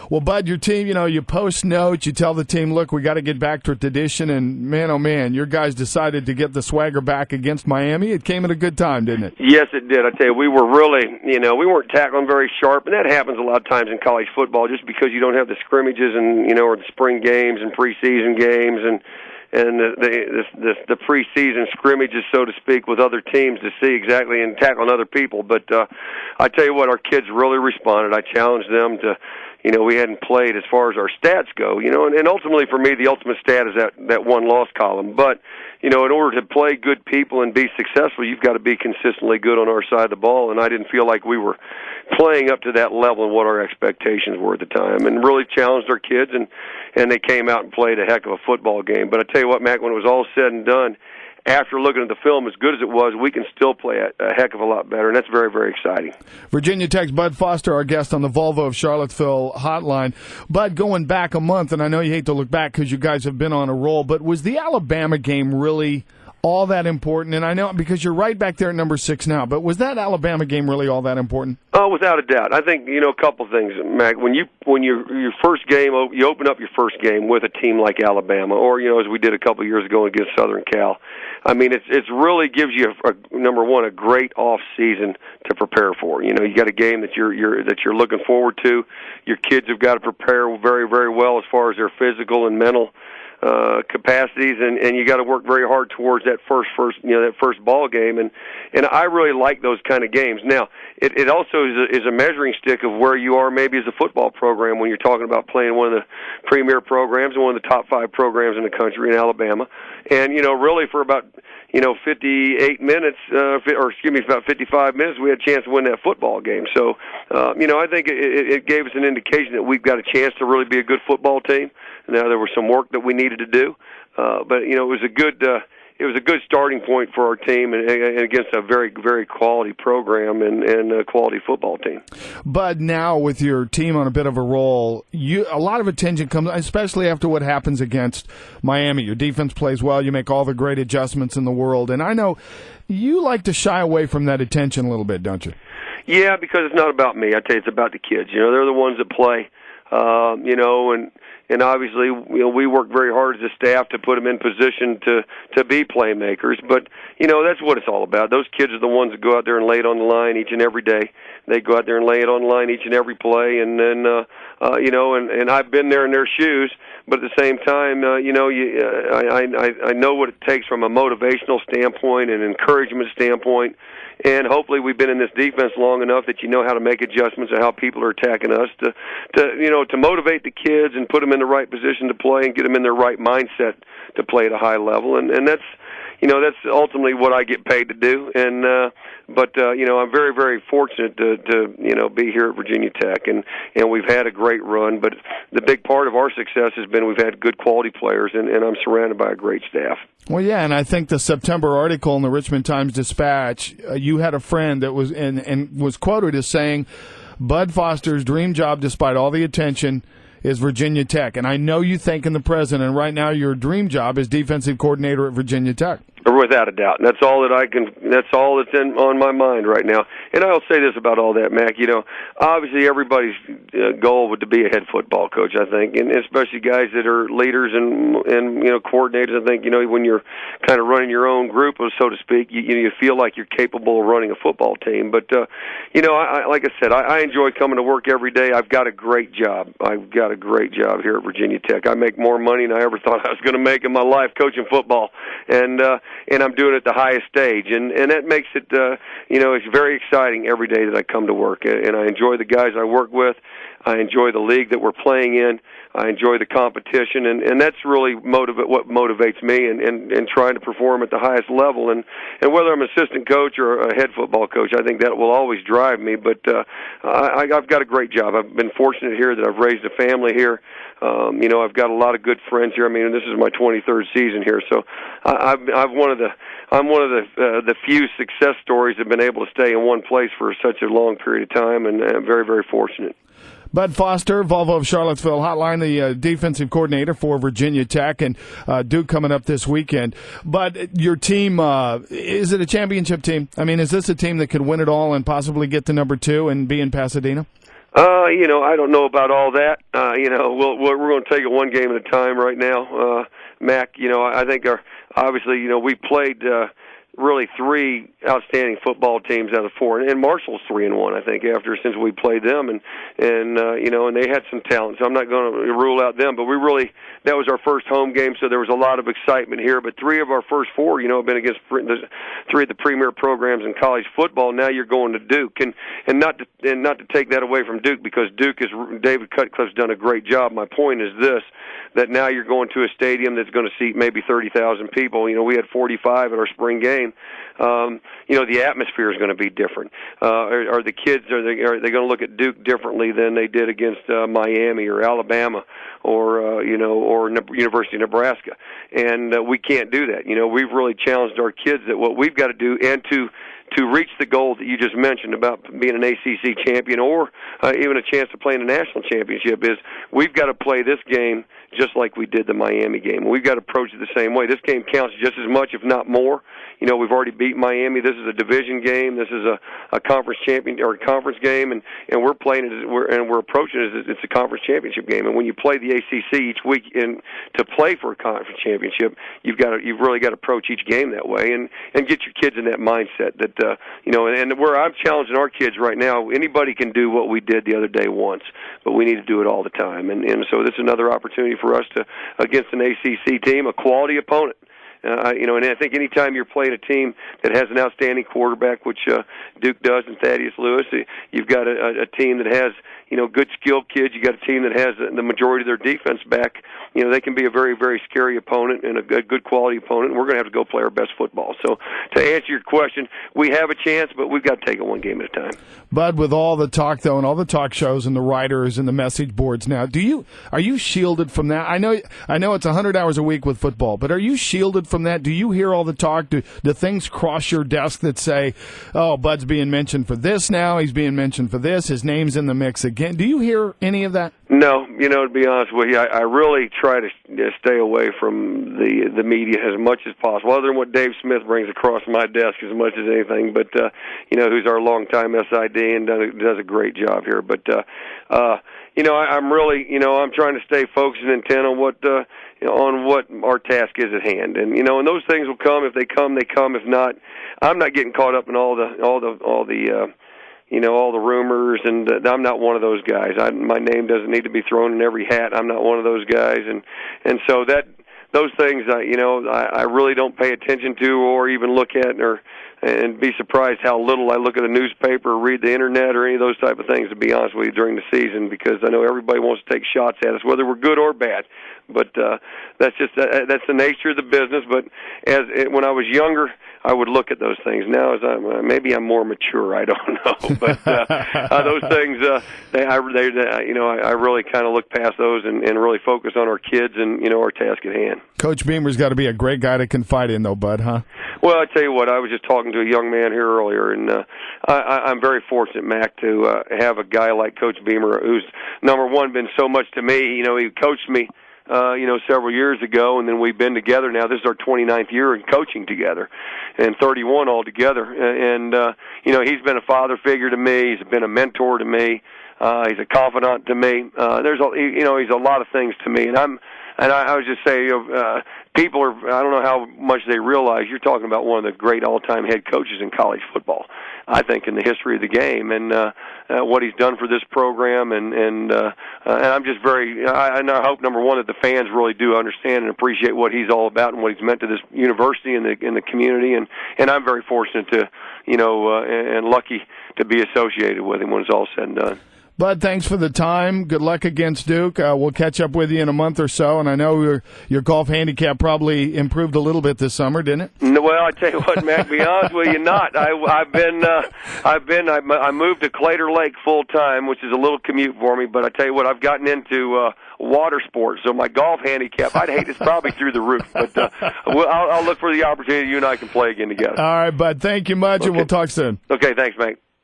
Well, Bud, your team, you post notes, you tell the team, look, we got to get back to tradition, and man, oh man, your guys decided to get the swagger back against Miami. It came at a good time, didn't it? Yes, it did. I tell you, we were really, we weren't tackling very sharp, and that happens a lot of times in college football just because you don't have the scrimmages and, or the spring games and preseason games and the preseason scrimmages, so to speak, with other teams to see exactly and tackling other people. But I tell you what, our kids really responded. I challenged them to, we hadn't played as far as our stats go, and ultimately for me, the ultimate stat is that one-loss column. But, in order to play good people and be successful, you've got to be consistently good on our side of the ball, and I didn't feel like we were playing up to that level and what our expectations were at the time, and really challenged our kids, and they came out and played a heck of a football game. But I tell you what, Mac, when it was all said and done, after looking at the film, as good as it was, we can still play a heck of a lot better, and that's very, very exciting. Virginia Tech's Bud Foster, our guest on the Volvo of Charlottesville hotline. Bud, going back a month, and I know you hate to look back because you guys have been on a roll, but was the Alabama game really all that important? And I know because you're right back there at number 6 now, but was that Alabama game really all that important? Oh, without a doubt. I think, a couple things, Mac. When your first game, you open up your first game with a team like Alabama, or, as we did a couple years ago against Southern Cal. I mean, it's really gives you number one, a great off season to prepare for. You got a game that you're looking forward to. Your kids have got to prepare very, very well as far as their physical and mental capacities, and you got to work very hard towards that first ball game, and I really like those kind of games. Now, it also is a measuring stick of where you are maybe as a football program when you're talking about playing one of the premier programs and one of the top 5 programs in the country in Alabama, and really for about 58 minutes, about 55 minutes, we had a chance to win that football game. So, I think it gave us an indication that we've got a chance to really be a good football team. Now, there was some work that we needed to do, but it was a good starting point for our team and against a very, very quality program and a quality football team. But now with your team on a bit of a roll, a lot of attention comes, especially after what happens against Miami. Your defense plays well. You make all the great adjustments in the world. And I know you like to shy away from that attention a little bit, don't you? Yeah, because it's not about me. I tell you, it's about the kids. They're the ones that play, and obviously, we work very hard as a staff to put them in position to be playmakers. But, that's what it's all about. Those kids are the ones that go out there and lay it on the line each and every day. They go out there and lay it on the line each and every play. And then, and I've been there in their shoes. But at the same time, I know what it takes from a motivational standpoint and encouragement standpoint. And hopefully we've been in this defense long enough that you know how to make adjustments of how people are attacking us to motivate the kids and put them in the right position to play and get them in their right mindset to play at a high level. And that's ultimately what I get paid to do. And I'm very, very fortunate to be here at Virginia Tech, and we've had a great run. But the big part of our success has been we've had good quality players, and I'm surrounded by a great staff. Well, yeah, and I think the September article in the Richmond Times-Dispatch, you had a friend that was and was quoted as saying, Bud Foster's dream job, despite all the attention, is Virginia Tech. And I know you thanking the president. Right now, your dream job is defensive coordinator at Virginia Tech. Without a doubt. And that's all that's on my mind right now. And I'll say this about all that, Mac. Obviously everybody's goal would to be a head football coach, I think, and especially guys that are leaders and coordinators. I think, when you're kind of running your own group, so to speak, you feel like you're capable of running a football team. But, like I said, I enjoy coming to work every day. I've got a great job. I've got a great job here at Virginia Tech. I make more money than I ever thought I was going to make in my life coaching football. And I'm doing it at the highest stage, and that makes it, it's very exciting every day that I come to work, and I enjoy the guys I work with. I enjoy the league that we're playing in. I enjoy the competition, and that's really what motivates me and trying to perform at the highest level. And whether I'm an assistant coach or a head football coach, I think that will always drive me. But I've got a great job. I've been fortunate here that I've raised a family here. I've got a lot of good friends here. I mean, this is my 23rd season here, so I'm one of the few success stories that have been able to stay in one place for such a long period of time, and I'm very, very fortunate. Bud Foster, Volvo of Charlottesville hotline, the defensive coordinator for Virginia Tech, and Duke coming up this weekend. But your team, is it a championship team? I mean, is this a team that could win it all and possibly get to number 2 and be in Pasadena? I don't know about all that. We're going to take it one game at a time right now, Mac. I think obviously, we played really three outstanding football teams out of four, and Marshall's 3-1, I think, since we played them, and they had some talent. So I'm not going to rule out them, but that was our first home game, so there was a lot of excitement here. But three of our first four, have been against three of the premier programs in college football. Now you're going to Duke, and not to take that away from Duke, because David Cutcliffe's done a great job. My point is this: that now you're going to a stadium that's going to seat maybe 30,000 people. We had 45 at our spring game. The atmosphere is going to be different. Are the kids are they going to look at Duke differently than they did against Miami or Alabama or University of Nebraska? And we can't do that. We've really challenged our kids that what we've got to do, and to reach the goal that you just mentioned about being an ACC champion or even a chance to play in a national championship, is we've got to play this game just like we did the Miami game. We've got to approach it the same way. This game counts just as much, if not more. We've already beat Miami. This is a division game. This is a conference champion or a conference game, and we're playing it we're approaching it as it's a conference championship game. And when you play the ACC each week, and to play for a conference championship, you've really got to approach each game that way, and get your kids in that mindset that and where I'm challenging our kids right now. Anybody can do what we did the other day once, but we need to do it all the time. And so this is another opportunity for us to, against an ACC team, a quality opponent. And I think anytime you're playing a team that has an outstanding quarterback, which Duke does, and Thaddeus Lewis, you've got a team that has good skilled kids. You got a team that has the majority of their defense back. They can be a very, very scary opponent and a good quality opponent. And we're going to have to go play our best football. So to answer your question, we have a chance, but we've got to take it one game at a time. Bud, with all the talk though, and all the talk shows and the writers and the message boards now, are you shielded from that? I know it's 100 hours a week with football, but are you shielded from that? Do you hear all the talk? Do things cross your desk that say, "Oh, Bud's being mentioned for this now. He's being mentioned for this. His name's in the mix again"? Do you hear any of that? No, to be honest with you, I really try to stay away from the media as much as possible, other than what Dave Smith brings across my desk as much as anything. But who's our longtime SID and does a great job here. But I'm really, I'm trying to stay focused and intent on what our task is at hand. And and those things will come. If they come, they come. If not, I'm not getting caught up in all the rumors, and I'm not one of those guys. My name doesn't need to be thrown in every hat. I'm not one of those guys, and so those things, I really don't pay attention to or even look at, and be surprised how little I look at a newspaper or read the internet or any of those type of things, to be honest with you, during the season, because I know everybody wants to take shots at us, whether we're good or bad. But that's the nature of the business. But when I was younger, I would look at those things. Now, maybe I'm more mature. I don't know, but those things, I really kind of look past those and really focus on our kids and our task at hand. Coach Beamer's got to be a great guy to confide in, though, Bud, huh? Well, I tell you what, I was just talking to a young man here earlier, and I'm very fortunate, Mac, to have a guy like Coach Beamer, who's number one been so much to me. He coached me several years ago, and then we've been together now. This is our 29th year in coaching together, and 31 altogether. And he's been a father figure to me. He's been a mentor to me. He's a confidant to me. He's a lot of things to me. And I would just say, people are, I don't know how much they realize, you're talking about one of the great all-time head coaches in college football, I think, in the history of the game, and what he's done for this program, and I'm just I hope, number one, that the fans really do understand and appreciate what he's all about and what he's meant to this university and the community, and I'm very fortunate to, and lucky to be associated with him when it's all said and done. Bud, thanks for the time. Good luck against Duke. We'll catch up with you in a month or so, and I know your golf handicap probably improved a little bit this summer, didn't it? Well, I tell you what, Mac, to be honest with you, not. I moved to Claytor Lake full time, which is a little commute for me. But I tell you what, I've gotten into water sports, so my golf handicap, I'd hate it's probably through the roof. But I'll look for the opportunity you and I can play again together. All right, Bud. Thank you much, and we'll talk soon. Okay, thanks, Mac.